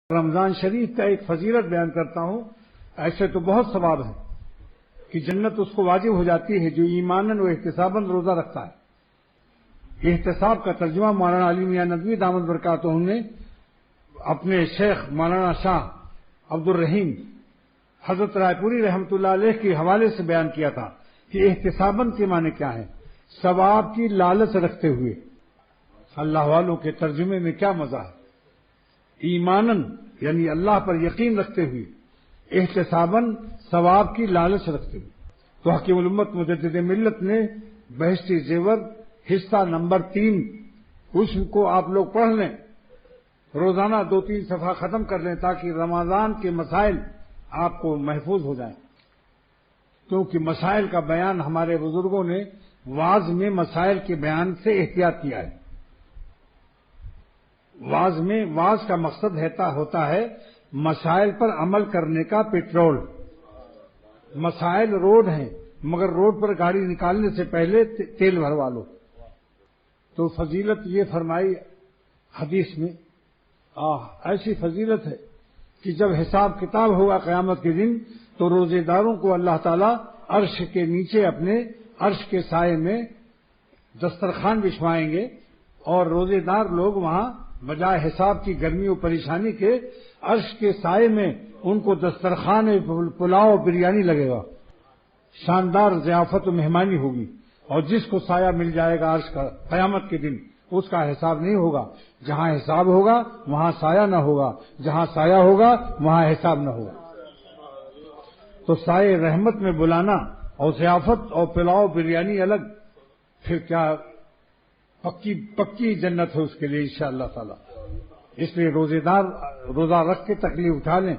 رمضان شریف کا ایک فضیلت بیان کرتا ہوں. ایسے تو بہت ثواب ہے کہ جنت اس کو واجب ہو جاتی ہے جو ایماناً و احتساباً روزہ رکھتا ہے. احتساب کا ترجمہ مولانا علی میاں ندوی دامت برکاتہ نے اپنے شیخ مولانا شاہ عبد الرحیم حضرت رائے پوری رحمۃ اللہ علیہ کے حوالے سے بیان کیا تھا کہ احتساباً کے معنی کیا ہے. ثواب کی لالچ رکھتے ہوئے. اللہ والوں کے ترجمے میں کیا مزہ ہے. ایماناً یعنی اللہ پر یقین رکھتے ہوئے، احتساباً ثواب کی لالچ رکھتے ہوئے. تو حکیم الامت مجدد ملت نے بہشتی زیور حصہ نمبر 3 اس کو آپ لوگ پڑھ لیں، روزانہ 2-3 صفحہ ختم کر لیں تاکہ رمضان کے مسائل آپ کو محفوظ ہو جائیں. کیونکہ مسائل کا بیان ہمارے بزرگوں نے واعظ میں مسائل کے بیان سے احتیاط کیا ہے. واعظ کا مقصد ہوتا ہے مسائل پر عمل کرنے کا پیٹرول. مسائل روڈ ہیں مگر روڈ پر گاڑی نکالنے سے پہلے تیل بھروا لو. تو فضیلت یہ فرمائی حدیث میں، ایسی فضیلت ہے کہ جب حساب کتاب ہوگا قیامت کے دن تو روزے داروں کو اللہ تعالیٰ عرش کے نیچے اپنے عرش کے سائے میں دسترخوان بچھوائیں گے اور روزے دار لوگ وہاں بجائے حساب کی گرمی و پریشانی کے عرش کے سائے میں ان کو دسترخوان پلاؤ بریانی لگے گا. شاندار ضیافت و مہمانی ہوگی اور جس کو سایہ مل جائے گا عرش کا قیامت کے دن اس کا حساب نہیں ہوگا. جہاں حساب ہوگا وہاں سایہ نہ ہوگا، جہاں سایہ ہوگا وہاں حساب نہ ہوگا. تو سائے رحمت میں بلانا اور ضیافت اور پلاؤ بریانی الگ، پھر کیا پکی جنت ہے اس کے لیے انشاءاللہ تعالی. اس لیے روزے دار روزہ رکھ کے تکلیف اٹھا لیں.